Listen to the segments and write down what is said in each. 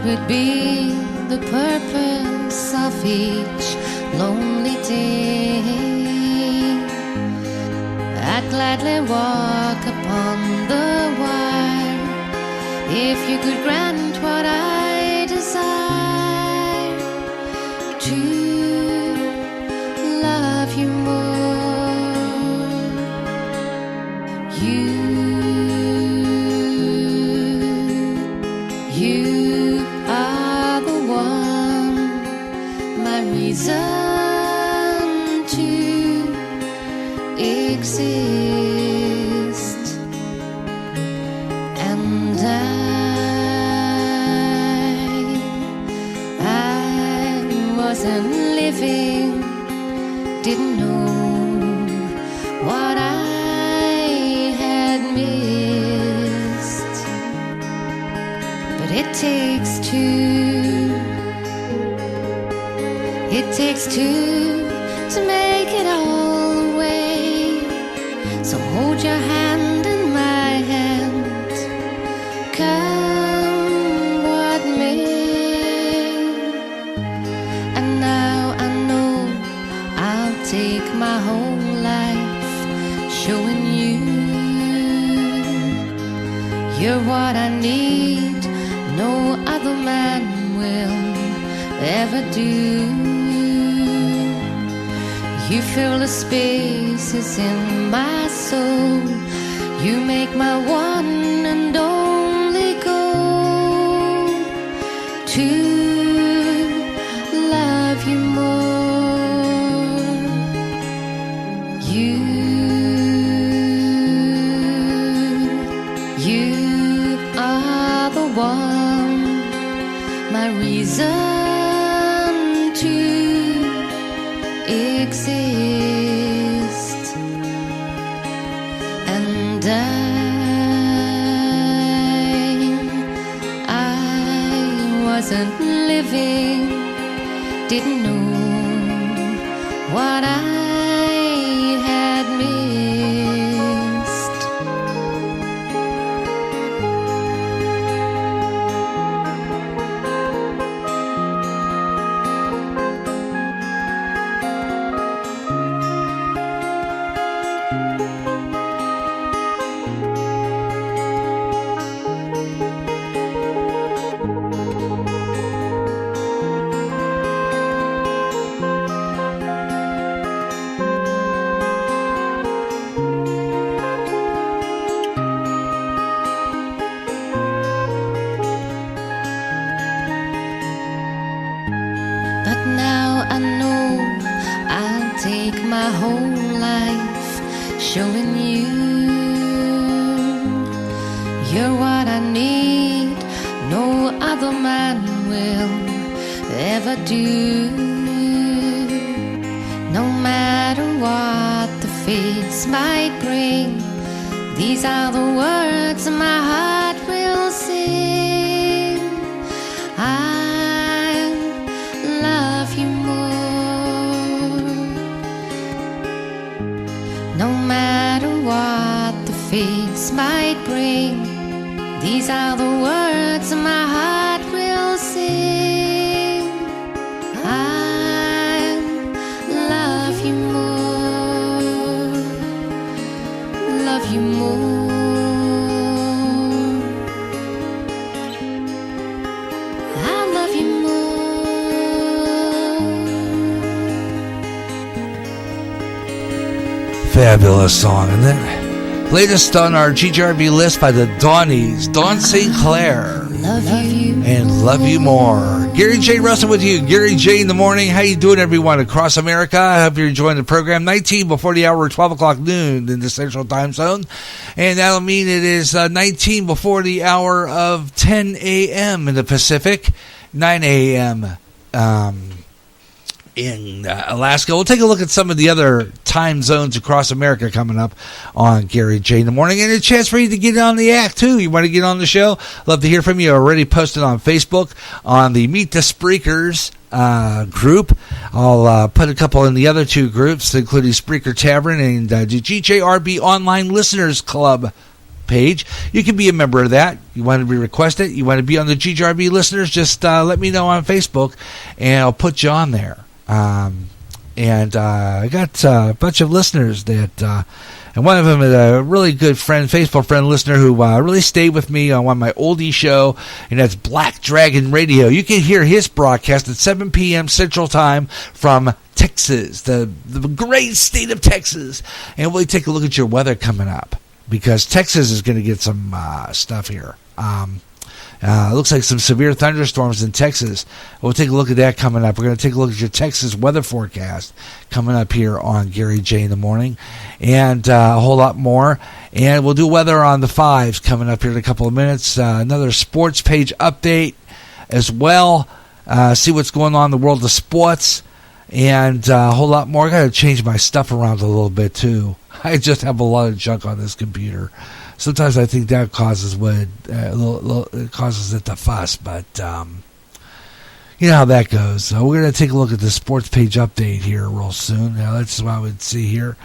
what would be the purpose of each lonely day? I'd gladly walk upon the wire if you could grant what I desire, to love you more. You are the one, my reason to exist. And I wasn't living, didn't know what I had missed. But it takes two to make it all away. So hold your hand in my hand, come what may. And now I know I'll take my whole life showing you're what I need, no other man will ever do. You fill the spaces in my soul, you make my one and only goal to love you more. You are the one, my reason to exist. And I wasn't living, didn't know what I had missed. But now I know I'll take my whole life showing you're what I need, no other man will ever do. No matter what the fates might bring, these are the words my heart will sing. I love you more. No matter what the fates might bring, these are the words my heart will sing. I love you more, love you more. I love you more. Fabulous song. And then latest on our GGRB list by the Dawnies, Dawn St. Clair. Love you and Love You More. Gary J. Russell with you. Gary J. in the morning. How you doing, everyone across America? I hope you're enjoying the program. 19 before the hour, 12 o'clock noon in the Central Time Zone. And that'll mean it is 19 before the hour of 10 a.m. in the Pacific, 9 a.m. In Alaska. We'll take a look at some of the other time zones across America coming up on Gary J in the morning, and a chance for you to get on the act too. You want to get on the show? Love to hear from you. Already posted on Facebook on the Meet the Spreakers group. I'll put a couple in the other two groups, including Spreaker Tavern and the GJRB Online Listeners Club page. You can be a member of that. You want to be requested, you want to be on the GJRB listeners, just let me know on Facebook, and I'll put you on there. And I got a bunch of listeners that, and one of them is a really good friend, Facebook friend listener who really stayed with me on my oldie show, and that's Black Dragon Radio. You can hear his broadcast at 7 p.m. Central Time from Texas, the great state of Texas. And we'll take a look at your weather coming up, because Texas is going to get some stuff here. It looks like some severe thunderstorms in Texas. We'll take a look at that coming up. We're going to take a look at your Texas weather forecast coming up here on Gary J in the Morning, and a whole lot more. And we'll do weather on the 5s coming up here in a couple of minutes. Another sports page update as well. See what's going on in the world of sports, and a whole lot more. I got to change my stuff around a little bit too. I just have a lot of junk on this computer. Sometimes I think that causes it causes it to fuss, but you know how that goes. So we're going to take a look at the sports page update here real soon. Now that's what I would see here,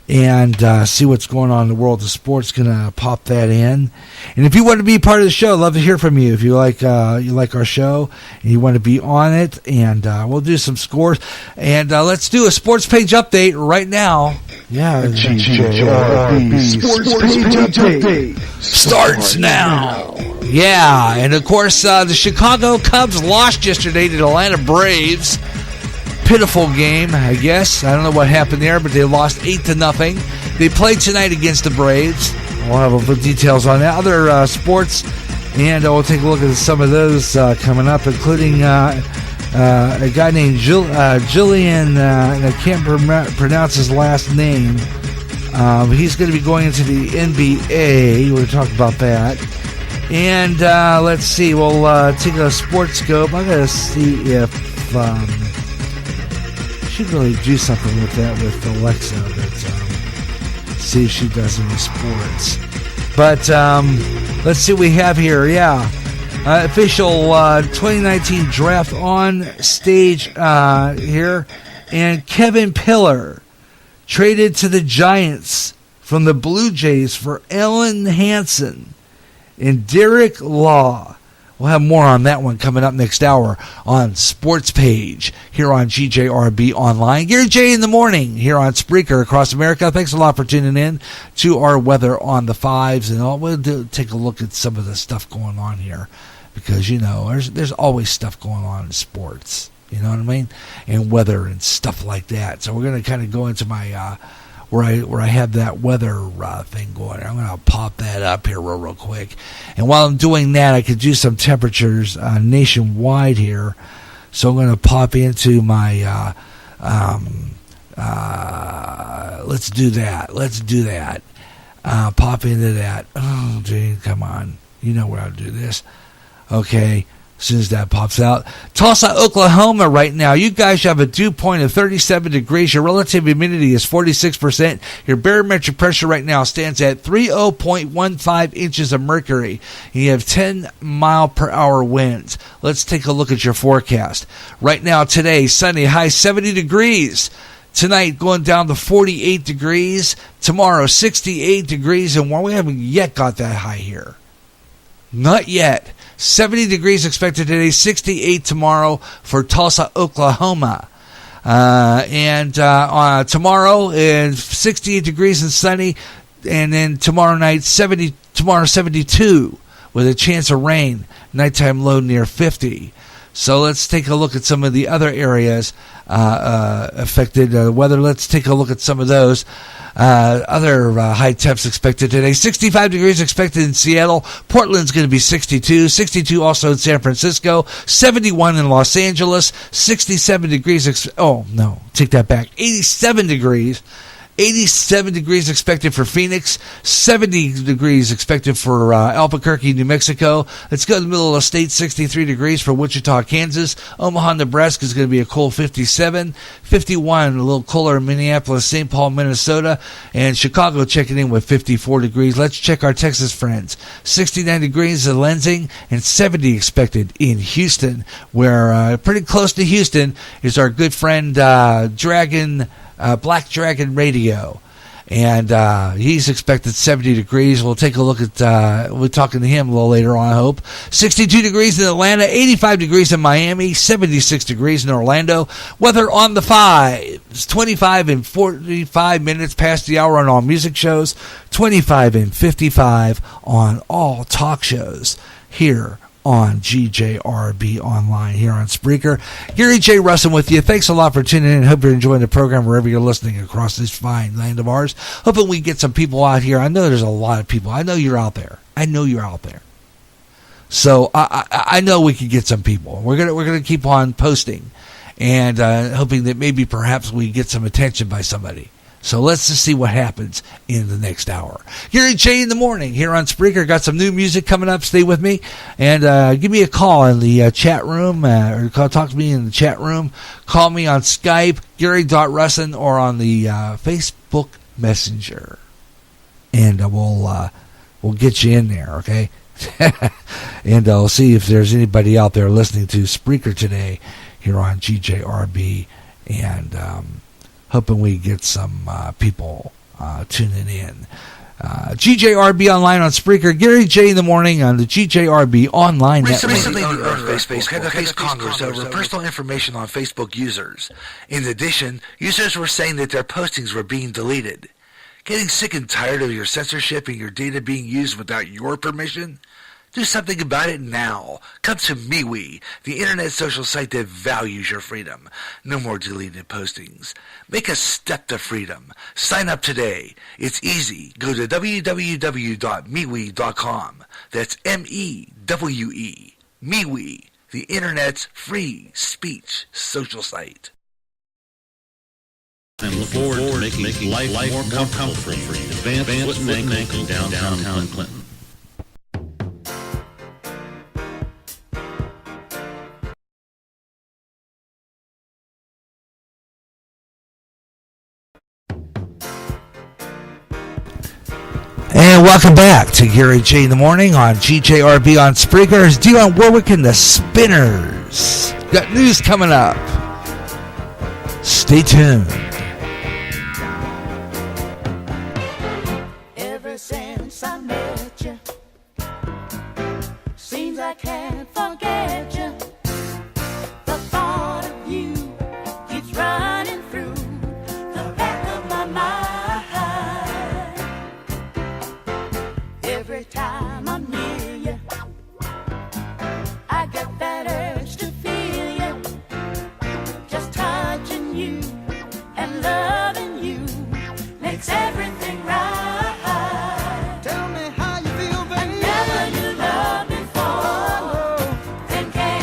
and see what's going on in the world of sports. Going to pop that in, and if you want to be part of the show, I'd love to hear from you. If you like our show and you want to be on it, and we'll do some scores, and let's do a sports page update right now. Yeah, GJRB Sports Page Update starts now. Yeah, and of course, the Chicago Cubs lost yesterday to the Atlanta Braves. Pitiful game, I guess. I don't know what happened there, but they lost 8-0. They play tonight against the Braves. We'll have a few details on that. Other sports, and we'll take a look at some of those coming up, including a guy named Julian, and I can't pronounce his last name. He's going to be going into the NBA. We'll talk about that. And let's see. We'll take a sports scope. I got to see if should really do something with that with Alexa. But see if she does any sports. But let's see what we have here. Yeah. Official 2019 draft on stage here. And Kevin Pillar traded to the Giants from the Blue Jays for Ellen Hansen and Derek Law. We'll have more on that one coming up next hour on Sports Page here on GJRB Online. Gary J in the Morning here on Spreaker across America. Thanks a lot for tuning in to our weather on the 5s. And we'll take a look at some of the stuff going on here, because, you know, there's always stuff going on in sports. You know what I mean? And weather and stuff like that. So we're going to kind of go into my where I have that weather thing going. I'm going to pop that up here real quick. And while I'm doing that, I could do some temperatures nationwide here. So I'm going to pop into my let's do that. Pop into that. Oh, gee, come on. You know where I'll do this. Okay. As soon as that pops out. Tulsa, Oklahoma right now. You guys have a dew point of 37 degrees. Your relative humidity is 46%. Your barometric pressure right now stands at 30.15 inches of mercury. You have 10-mile-per-hour winds. Let's take a look at your forecast. Right now, today, sunny, high 70 degrees. Tonight, going down to 48 degrees. Tomorrow, 68 degrees. And we haven't yet got that high here. Not yet. 70 degrees expected today, 68 tomorrow for Tulsa, Oklahoma. And tomorrow is 68 degrees and sunny. And then tomorrow night, 72 with a chance of rain. Nighttime low near 50. So let's take a look at some of the other areas affected weather. Let's take a look at some of those. Other high temps expected today. 65 degrees expected in Seattle. Portland's going to be 62. 62 also in San Francisco. 71 in Los Angeles. 67 degrees. Take that back. 87 degrees. 87 degrees expected for Phoenix. 70 degrees expected for Albuquerque, New Mexico. Let's go to the middle of the state. 63 degrees for Wichita, Kansas. Omaha, Nebraska is going to be a cool 57. 51, a little cooler in Minneapolis, St. Paul, Minnesota. And Chicago checking in with 54 degrees. Let's check our Texas friends. 69 degrees in Lansing and 70 expected in Houston, where pretty close to Houston is our good friend Black Dragon Radio. And he's expected 70 degrees. We'll take a look at, we're talking to him a little later on, I hope. 62 degrees in Atlanta, 85 degrees in Miami, 76 degrees in Orlando. Weather on the 5s, 25 and 45 minutes past the hour on all music shows, 25 and 55 on all talk shows here on GJRB Online here on Spreaker. Gary J. Russin with you. Thanks a lot for tuning in. Hope you're enjoying the program wherever you're listening across this fine land of ours. Hoping we get some people out here. I know there's a lot of people. I know you're out there. So I know we could get some people. We're gonna keep on posting and hoping that maybe perhaps we get some attention by somebody. So let's just see what happens in the next hour. Gary J in the morning here on Spreaker. Got some new music coming up. Stay with me and give me a call in the chat room or talk to me in the chat room. Call me on Skype, Gary.Russin, or on the Facebook Messenger, and we'll get you in there, okay? And I'll see if there's anybody out there listening to Spreaker today here on GJRB, and hoping we get some people tuning in. GJRB Online on Spreaker. Gary J in the morning on the GJRB Online Network. Recently, the owner of Facebook had to face Congress over personal information on Facebook users. In addition, users were saying that their postings were being deleted. Getting sick and tired of your censorship and your data being used without your permission? Do something about it now. Come to MeWe, the internet social site that values your freedom. No more deleted postings. Make a step to freedom. Sign up today. It's easy. Go to www.mewe.com. That's M-E-W-E. MeWe, the internet's free speech social site. And look forward to making life more comfortable for you. Advanced Foot and Ankle downtown Clinton. And welcome back to Gary J in the morning on GJRB on Spreaker. It's Dionne Warwick and the Spinners. Got news coming up. Stay tuned. Ever since I met you, seems I can't forget you. The thought of you keeps running through the back of my mind. Every time I'm near you, I get that urge to feel you. Just touching you and loving you makes everything right. Tell me how you feel, baby. I never knew love before. Then came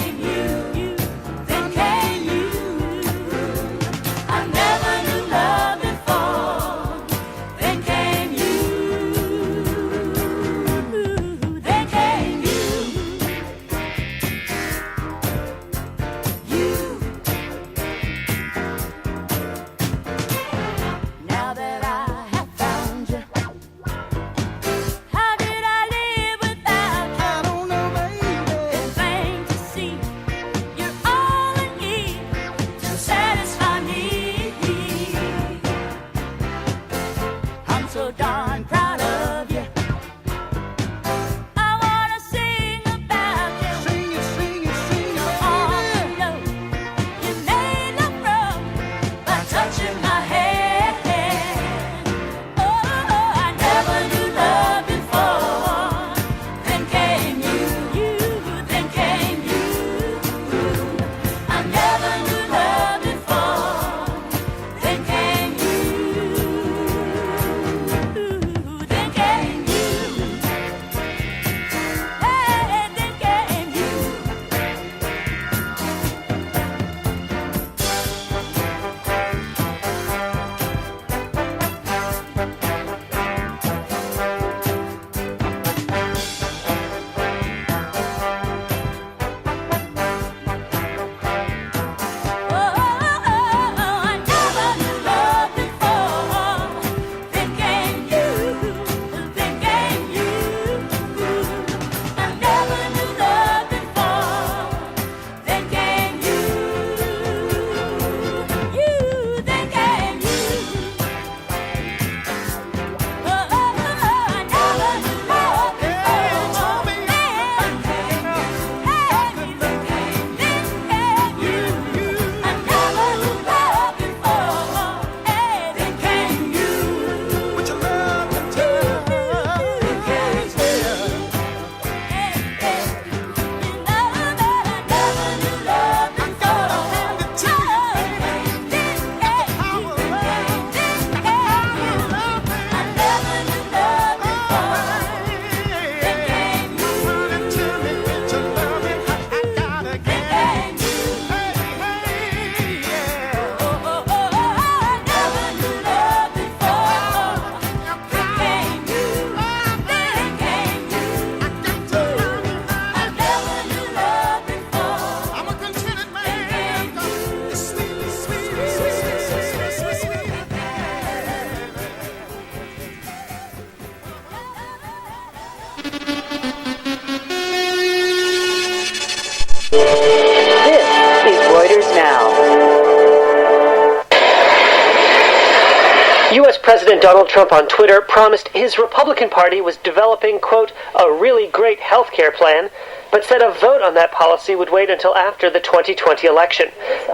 President Donald Trump on Twitter promised his Republican Party was developing, quote, a really great health care plan, but said a vote on that policy would wait until after the 2020 election.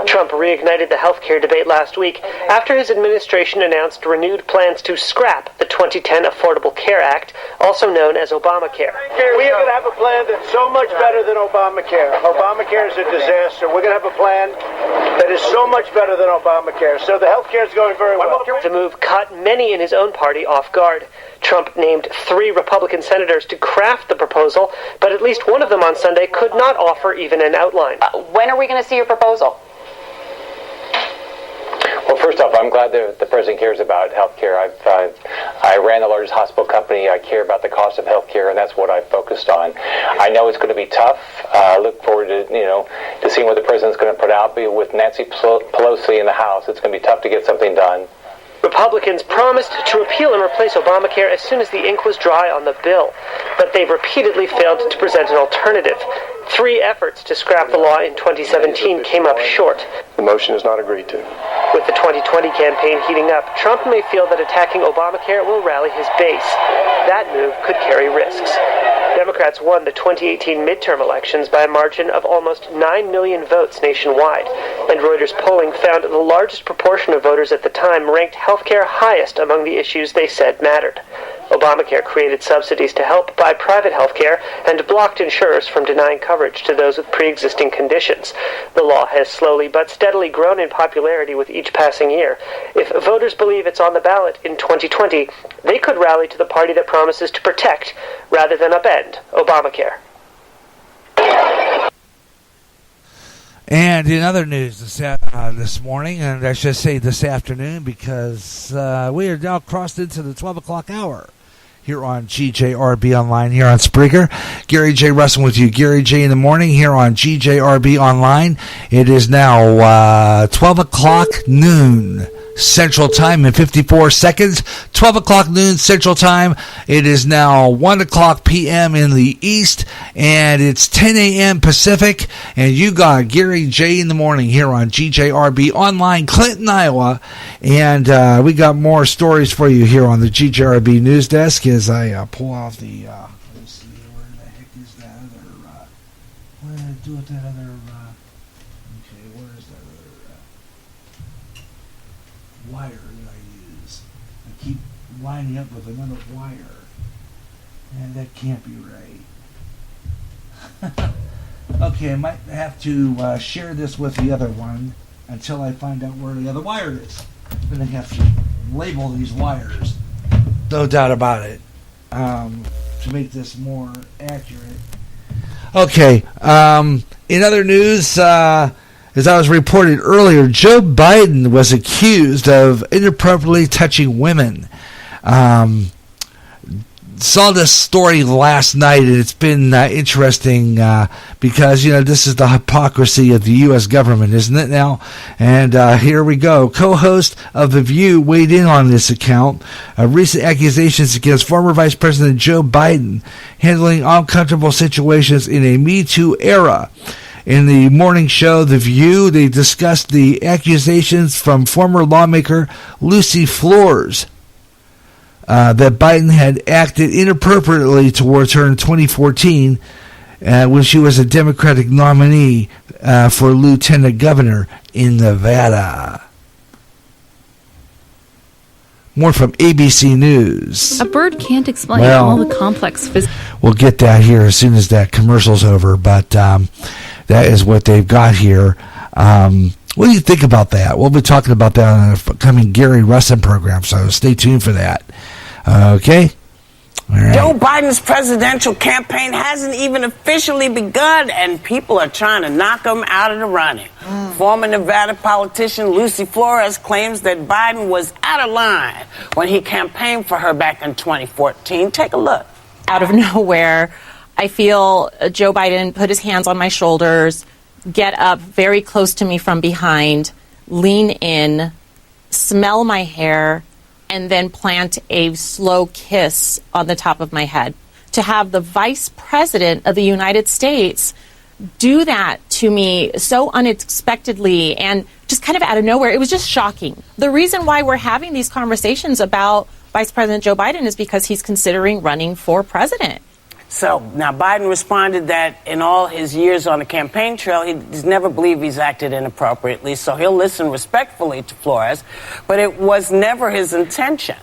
Trump reignited the health care debate last week after his administration announced renewed plans to scrap the 2010 Affordable Care Act, also known as Obamacare. We are going to have a plan that's so much better than Obamacare. Obamacare is a disaster. We're going to have a plan that is so much better than Obamacare. So the health care is going very well. The move caught many in his own party off guard. Trump named 3 Republican senators to craft the proposal, but at least one of them on Sunday could not offer even an outline. When are we going to see your proposal? Well, first off, I'm glad that the president cares about health care. I ran the largest hospital company. I care about the cost of health care, and that's what I focused on. I know it's going to be tough. I look forward to seeing what the president's going to put out. But with Nancy Pelosi in the House, it's going to be tough to get something done. Republicans promised to repeal and replace Obamacare as soon as the ink was dry on the bill, but they've repeatedly failed to present an alternative. 3 efforts to scrap the law in 2017 came up short. The motion is not agreed to. With the 2020 campaign heating up, Trump may feel that attacking Obamacare will rally his base. That move could carry risks. Democrats won the 2018 midterm elections by a margin of almost 9 million votes nationwide, and Reuters polling found the largest proportion of voters at the time ranked healthcare highest among the issues they said mattered. Obamacare created subsidies to help buy private health care and blocked insurers from denying coverage to those with pre-existing conditions. The law has slowly but steadily grown in popularity with each passing year. If voters believe it's on the ballot in 2020, they could rally to the party that promises to protect rather than upend Obamacare. And in other news this morning, and I should say this afternoon, because we are now crossed into the 12 o'clock hour here on GJRB Online, here on Spreaker. Gary J. Russell with you. Gary J. in the morning here on GJRB Online. It is now 12 o'clock noon Central Time in 54 seconds. 12 o'clock noon Central Time. It is now 1 o'clock p.m. in the East, and it's 10 a.m. Pacific, and you got Gary J. in the morning here on GJRB Online, Clinton, Iowa, and we got more stories for you here on the GJRB News Desk as I pull off the, let's see, where the heck is that other, what did I do with that other, okay, where is that other, wire that I use? I keep lining up with another wire, and that can't be right. Okay, I might have to share this with the other one until I find out where the other wire is. Then I have to label these wires, no doubt about it, to make this more accurate. Okay, in other news, as I was reported earlier, Joe Biden was accused of inappropriately touching women. Saw this story last night, and it's been interesting because, this is the hypocrisy of the U.S. government, isn't it now? And here we go. Co-host of The View weighed in on this account. Recent accusations against former Vice President Joe Biden handling uncomfortable situations in a Me Too era. In the morning show, The View, they discussed the accusations from former lawmaker Lucy Flores that Biden had acted inappropriately towards her in 2014 when she was a Democratic nominee for lieutenant governor in Nevada. More from ABC News. A bird can't explain all the complex physics. We'll get that here as soon as that commercial's over, but that is what they've got here. What do you think about that? We'll be talking about that on the upcoming Gary Russell program, so stay tuned for that. Okay? All right. Joe Biden's presidential campaign hasn't even officially begun, and people are trying to knock him out of the running. Former Nevada politician Lucy Flores claims that Biden was out of line when he campaigned for her back in 2014. Take a look. Out of nowhere, I feel Joe Biden put his hands on my shoulders, get up very close to me from behind, lean in, smell my hair, and then plant a slow kiss on the top of my head. To have the Vice President of the United States do that to me so unexpectedly and just kind of out of nowhere. It was just shocking. The reason why we're having these conversations about Vice President Joe Biden is because he's considering running for president. So now Biden responded that in all his years on the campaign trail, he's never believed he's acted inappropriately, so he'll listen respectfully to Flores, but it was never his intention.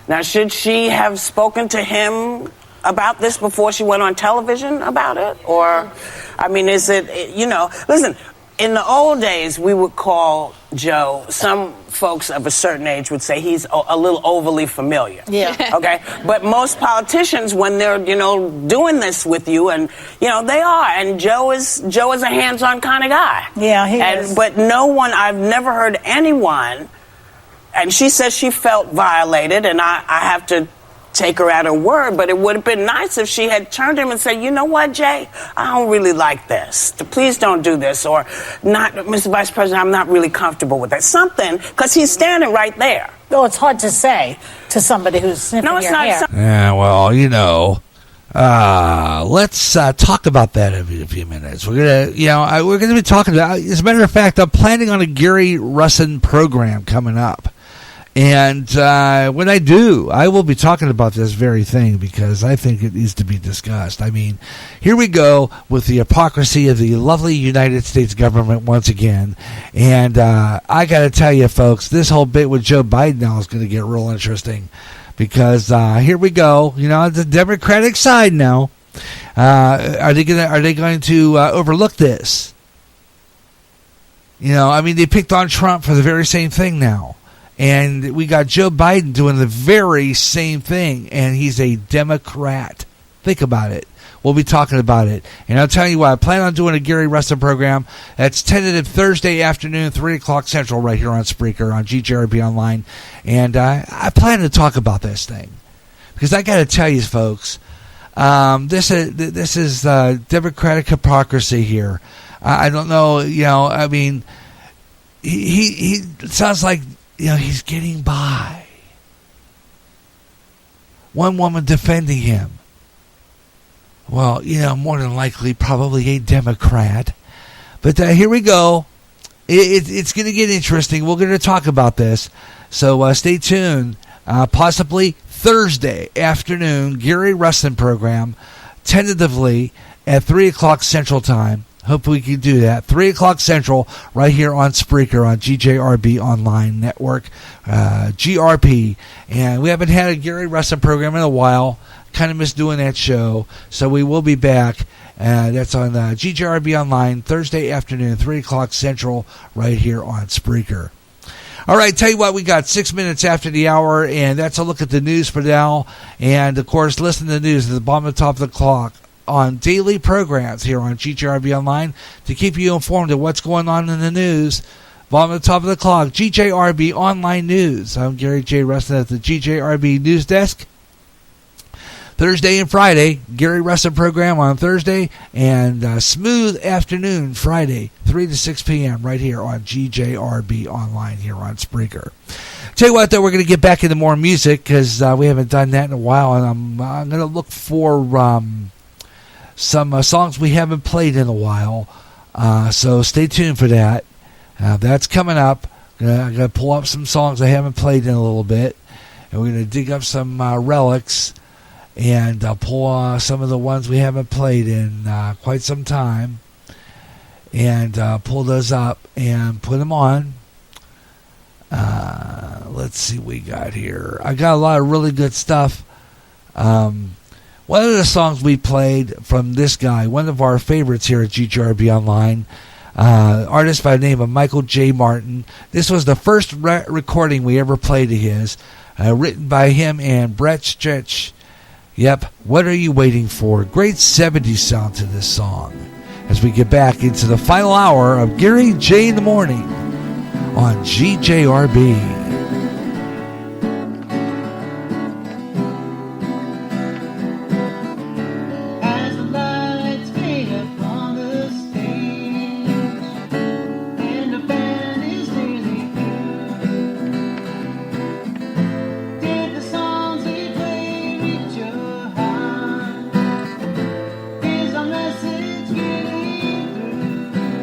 Now, should she have spoken to him about this before she went on television about it? Or, I mean, is it, you know, listen, in the old days, we would call Joe, some folks of a certain age would say he's a little overly familiar. Yeah. Okay? But most politicians, when they're, you know, doing this with you, and, you know, they are. And Joe is a hands-on kind of guy. Yeah, he is. But no one, I've never heard anyone, and she says she felt violated, and I have to take her at her word, but it would have been nice if she had turned to him and said, you know what, Jay, I don't really like this. Please don't do this. Or, not, Mr. Vice President, I'm not really comfortable with that. Something, because he's standing right there. Oh, it's hard to say to somebody who's sniffing No, it's your not. hair. Yeah, well, you know, let's talk about that in a few minutes. We're gonna be talking about. As a matter of fact, I'm planning on a Gary Russin program coming up. And when I do, I will be talking about this very thing because I think it needs to be discussed. I mean, here we go with the hypocrisy of the lovely United States government once again. And I got to tell you, folks, this whole bit with Joe Biden now is going to get real interesting because here we go. You know, the Democratic side now. Are they going to overlook this? You know, I mean, they picked on Trump for the very same thing now. And we got Joe Biden doing the very same thing, and he's a Democrat. Think about it. We'll be talking about it. And I'll tell you what, I plan on doing a Gary Russin program. That's tentative Thursday afternoon, 3 o'clock Central, right here on Spreaker, on GJRB Online. And I plan to talk about this thing. Because I got to tell you, folks, this is Democratic hypocrisy here. I don't know, you know, I mean, he sounds like, you know, he's getting by. One woman defending him. Well, you know, more than likely, probably a Democrat. But here we go. It's going to get interesting. We're going to talk about this. So stay tuned. Possibly Thursday afternoon, Gary Russin program, tentatively at 3 o'clock Central Time. Hope we can do that. 3 o'clock Central, right here on Spreaker, on GJRB Online Network, GRP. And we haven't had a Gary Russin program in a while. Kind of miss doing that show. So we will be back. That's on GJRB Online, Thursday afternoon, 3 o'clock Central, right here on Spreaker. All right, tell you what, we got 6 minutes after the hour, and that's a look at the news for now. And, of course, listen to the news at the bottom of the top of the clock on daily programs here on GJRB Online to keep you informed of what's going on in the news. Bottom of the top of the clock, GJRB Online News. I'm Gary J. Russin at the GJRB News Desk. Thursday and Friday, Gary Russin program on Thursday, and Smooth Afternoon Friday, 3 to 6 p.m. right here on GJRB Online here on Spreaker. Tell you what, though, we're going to get back into more music because we haven't done that in a while, and I'm going to look for some songs we haven't played in a while, so stay tuned for that. That's coming up. I'm going to pull up some songs I haven't played in a little bit, and we're going to dig up some relics and pull some of the ones we haven't played in quite some time, and pull those up and put them on. Let's see what we got here. I got a lot of really good stuff. One of the songs we played from this guy, one of our favorites here at GJRB Online, artist by the name of Michael J. Martin. This was the first recording we ever played of his, written by him and Brett Stretch. Yep, What Are You Waiting For? Great 70s sound to this song. As we get back into the final hour of Gary J. in the Morning on GJRB. Message getting through.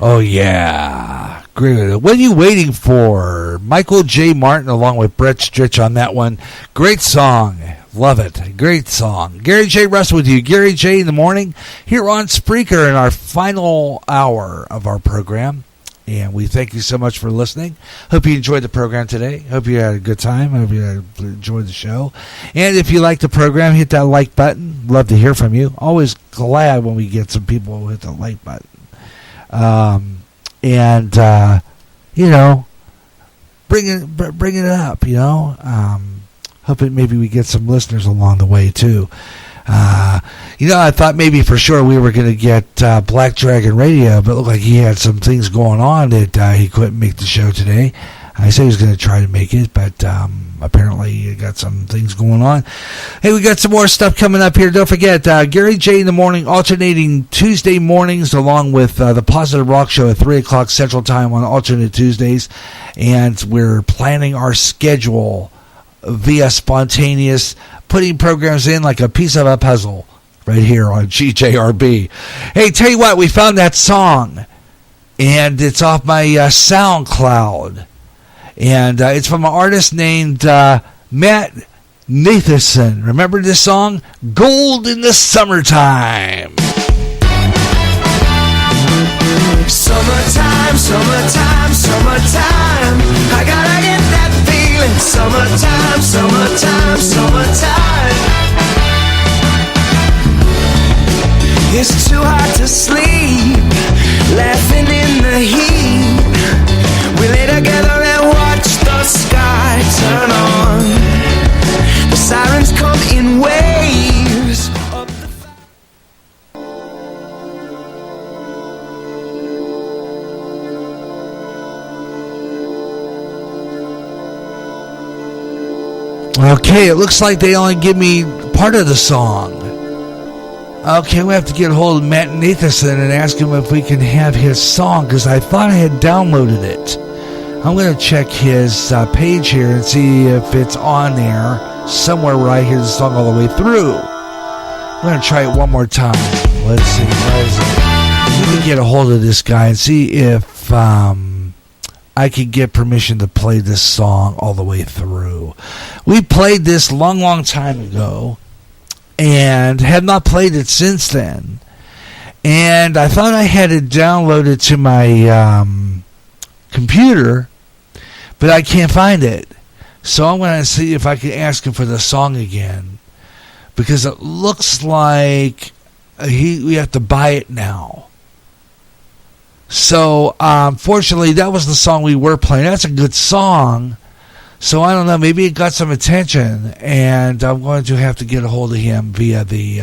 Oh, yeah. Great. What are you waiting for? Michael J. Martin along with Brett Stritch on that one. Great song. Love it. Great song. Gary J. Russell with you. Gary J. in the morning here on Spreaker in our final hour of our program. And we thank you so much for listening. Hope you enjoyed the program today. Hope you had a good time. Hope you enjoyed the show. And if you like the program, hit that like button. Love to hear from you. Always glad when we get some people who hit the like button. You know, bring it up, you know. Hoping maybe we get some listeners along the way, too. You know, I thought maybe for sure we were going to get Black Dragon Radio, but it looked like he had some things going on that he couldn't make the show today. I said he was going to try to make it, but apparently he got some things going on. Hey, we got some more stuff coming up here. Don't forget, Gary J. in the morning, alternating Tuesday mornings, along with the Positive Rock Show at 3 o'clock Central Time on alternate Tuesdays. And we're planning our schedule via spontaneous, putting programs in like a piece of a puzzle right here on GJRB. Hey, tell you what, we found that song, and it's off my SoundCloud. And it's from an artist named Matt Nathanson. Remember this song? Gold in the Summertime. Summertime, summertime, summertime. I gotta get that feeling. Summertime, summertime, summertime. It's too hot to sleep, laughing in the heat. We lay together and watch the sky turn on. The sirens come in waves. Okay, it looks like they only give me part of the song. Okay, we have to get a hold of Matt Nathanson and ask him if we can have his song, because I thought I had downloaded it. I'm going to check his page here and see if it's on there somewhere where I hear the song all the way through. I'm going to try it one more time. Let's see. Where is it? Let me get a hold of this guy and see if I could get permission to play this song all the way through. We played this long time ago and have not played it since then. And I thought I had it downloaded to my computer, but I can't find it. So I'm going to see if I can ask him for the song again, because it looks like we have to buy it now. So, fortunately, that was the song we were playing. That's a good song. So, I don't know. Maybe it got some attention. And I'm going to have to get a hold of him via the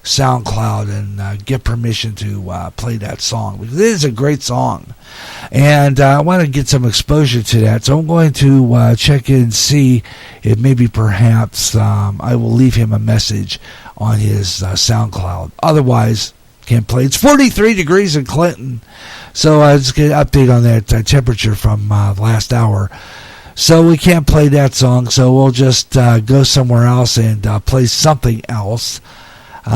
SoundCloud and get permission to play that song, because it is a great song. And I want to get some exposure to that. So, I'm going to check in and see if maybe perhaps I will leave him a message on his SoundCloud. Otherwise, can't play. It's 43 degrees in Clinton. So I just get an update on that temperature from last hour. So we can't play that song. So we'll just go somewhere else and play something else,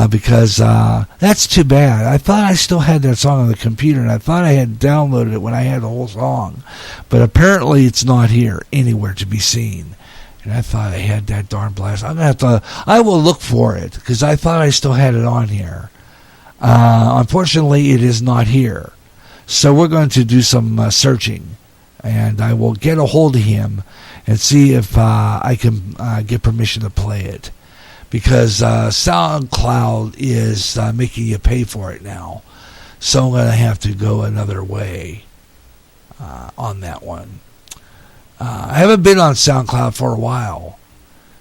because that's too bad. I thought I still had that song on the computer, and I thought I had downloaded it when I had the whole song. But apparently it's not here anywhere to be seen. And I thought I had that darn blast. I will look for it, because I thought I still had it on here. Unfortunately, it is not here. So we're going to do some searching, and I will get a hold of him and see if I can get permission to play it, because SoundCloud is making you pay for it now. So I'm going to have to go another way on that one. I haven't been on SoundCloud for a while.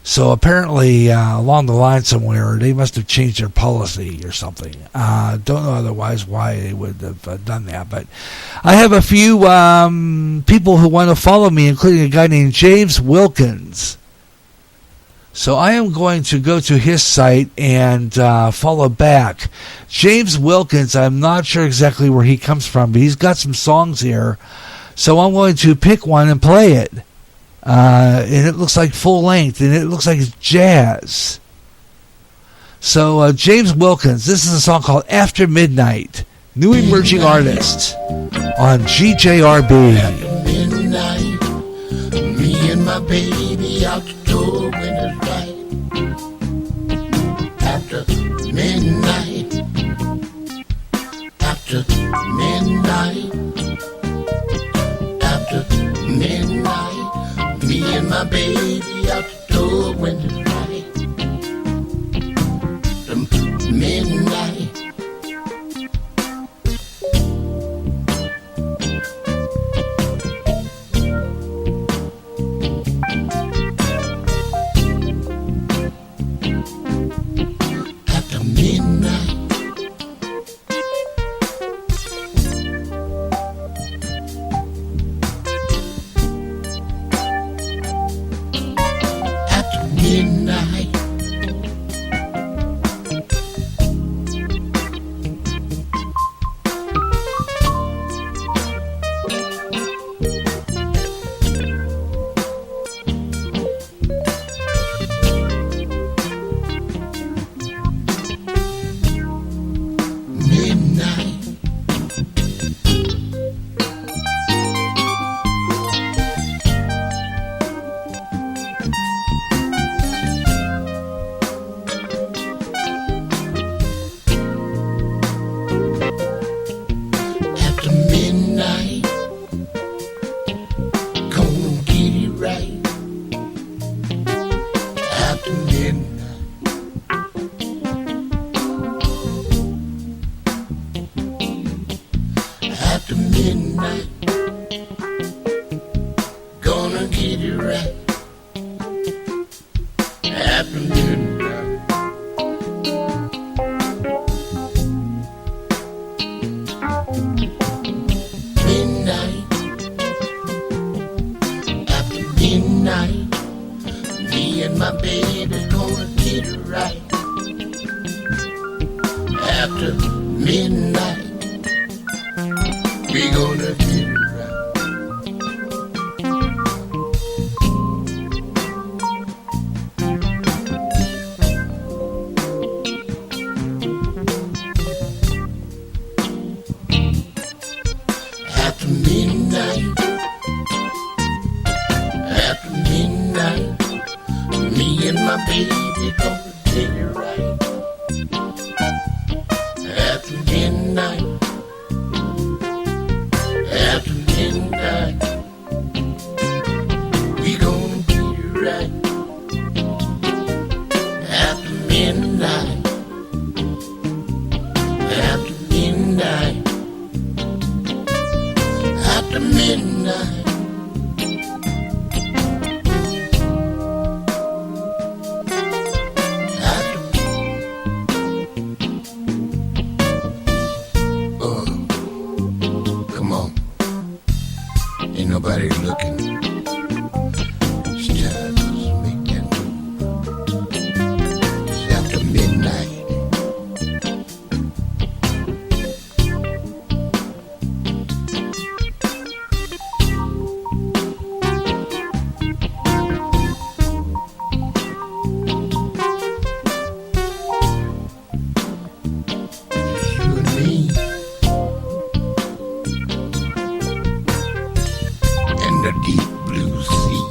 So apparently, along the line somewhere, they must have changed their policy or something. Don't know otherwise why they would have done that. But I have a few people who want to follow me, including a guy named James Wilkins. So I am going to go to his site and follow back. James Wilkins, I'm not sure exactly where he comes from, but he's got some songs here. So I'm going to pick one and play it. And it looks like full length, and it looks like it's jazz. So James Wilkins, this is a song called After Midnight, new emerging artist on GJRB. After midnight, me and my baby out the door when it's right. After midnight, after midnight, after midnight. Me and my baby out the door when it's right. The midnight. After midnight. Midnight. We gonna get it right. After midnight, me and my baby gonna get it right. After midnight, we gonna get it right. After midnight, after midnight, after midnight. Come on. Ain't nobody looking. It's time to make that move. It's after midnight. You and me. And the deep blue sea.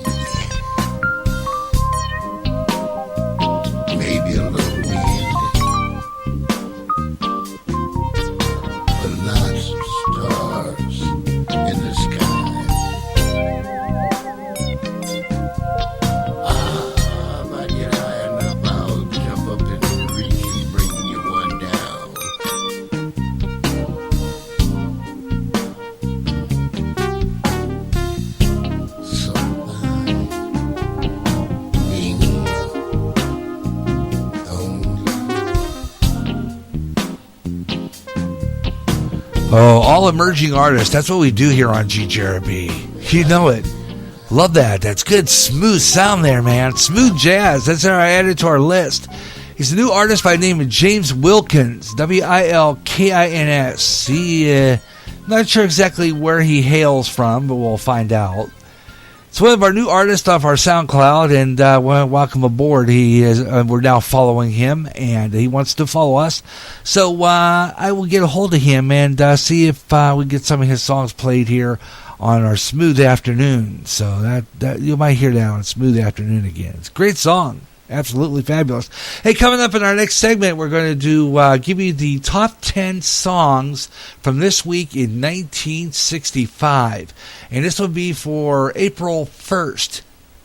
Maybe a little wind, but lots of stars in the sky. If I get high enough, I'll jump up in the creek and bring you one down. Oh, all emerging artists. That's what we do here on GJRB. You know it. Love that. That's good, smooth sound there, man. Smooth jazz. That's how I added to our list. He's a new artist by the name of James Wilkins. Wilkins. Not sure exactly where he hails from, but we'll find out. It's one of our new artists off our SoundCloud, and welcome aboard. He is. We're now following him, and he wants to follow us. So I will get a hold of him and see if we get some of his songs played here on our Smooth Afternoon. So that you might hear that on Smooth Afternoon again. It's a great song. Absolutely fabulous. Hey, coming up in our next segment, we're going to do give you the top 10 songs from this week in 1965. And this will be for April 1st,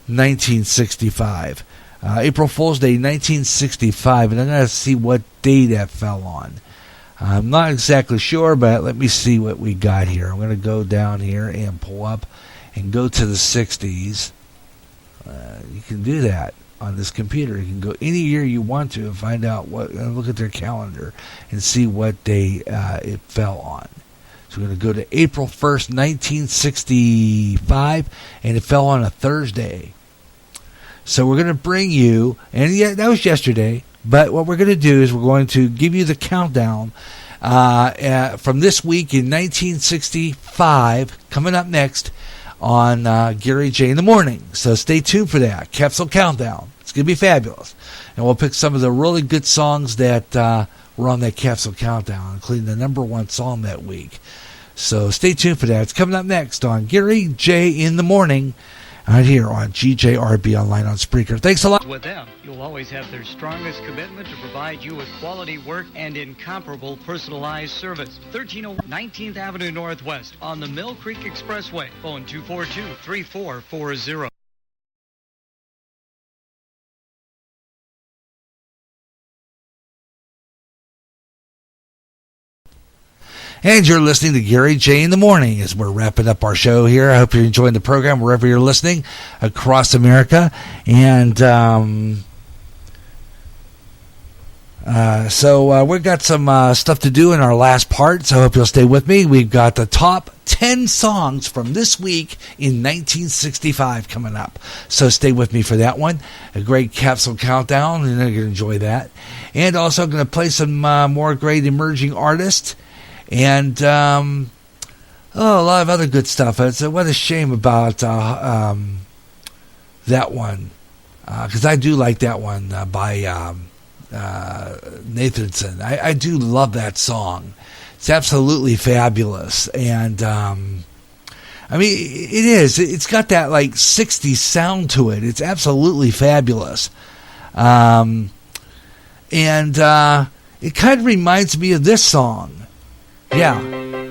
1965. April Fool's Day, 1965. And I'm going to see what day that fell on. I'm not exactly sure, but let me see what we got here. I'm going to go down here and pull up and go to the 60s. You can do that on this computer. You can go any year you want to and find out look at their calendar and see what day it fell on. So we're going to go to April 1st, 1965, and it fell on a Thursday. So we're going to bring you, and yeah, that was yesterday, but what we're going to do is we're going to give you the countdown from this week in 1965, coming up next on Gary J in the Morning. So stay tuned for that. Capsule Countdown. It's going to be fabulous. And we'll pick some of the really good songs that were on that Capsule Countdown, including the number one song that week. So stay tuned for that. It's coming up next on Gary J in the Morning, right here on GJRB Online on Spreaker. Thanks a lot. With them, you'll always have their strongest commitment to provide you with quality work and incomparable personalized service. 1301 19th Avenue Northwest on the Mill Creek Expressway. Phone 242-3440. And you're listening to Gary J in the Morning as we're wrapping up our show here. I hope you're enjoying the program wherever you're listening across America. And so we've got some stuff to do in our last part, so I hope you'll stay with me. We've got the top 10 songs from this week in 1965 coming up. So stay with me for that one. A great capsule countdown, and you're going to enjoy that. And also going to play some more great emerging artists. And a lot of other good stuff. What a shame about that one, because I do like that one by Nathanson. I do love that song. It's absolutely fabulous, and I mean, it is. It's got that like 60s sound to it. It's absolutely fabulous, and it kind of reminds me of this song. Yeah,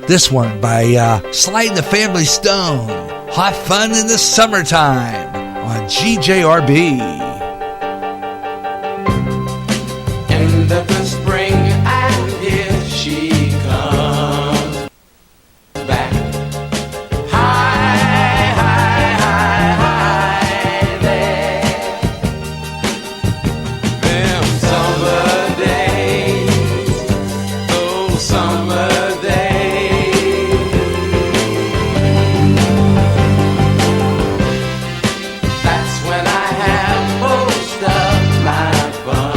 this one by Sly and the Family Stone. Hot Fun in the Summertime on GJRB. End of the spring, and here she comes back. High, high, high, high there. Them summer days, oh summer days. That's when I have most of my fun.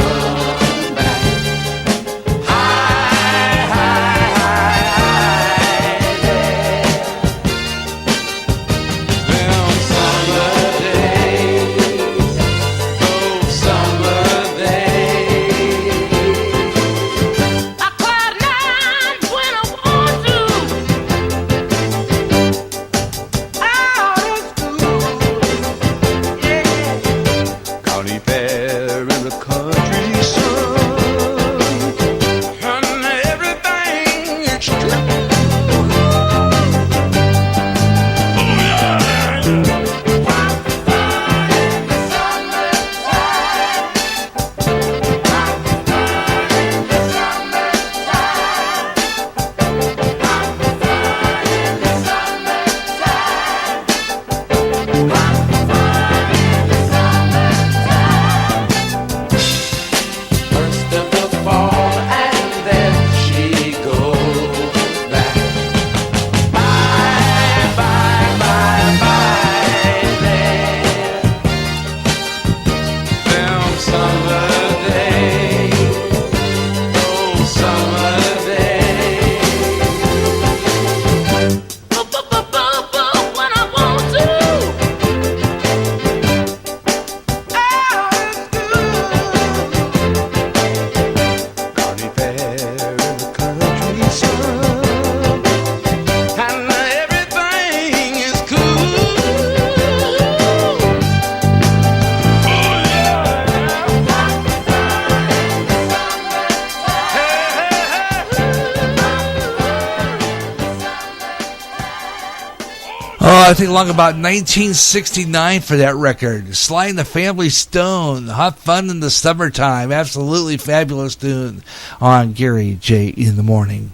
I think along about 1969 for that record. Sly and the Family Stone, Hot Fun in the Summertime. Absolutely fabulous tune on Gary J. in the Morning.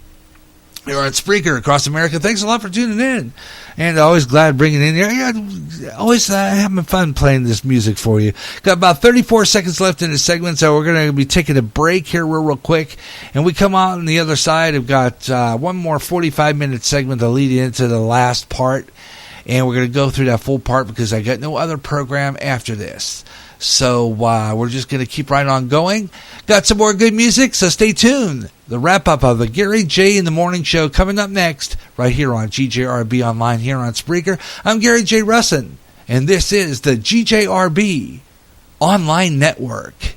You're on Spreaker across America. Thanks a lot for tuning in. And always glad bringing in here. Always having fun playing this music for you. Got about 34 seconds left in the segment, so we're going to be taking a break here real quick. And we come out on the other side. We've got one more 45-minute segment to lead into the last part. And we're going to go through that full part because I got no other program after this. So we're just going to keep right on going. Got some more good music, so stay tuned. The wrap-up of the Gary J. in the Morning Show coming up next right here on GJRB Online here on Spreaker. I'm Gary J. Russin, and this is the GJRB Online Network.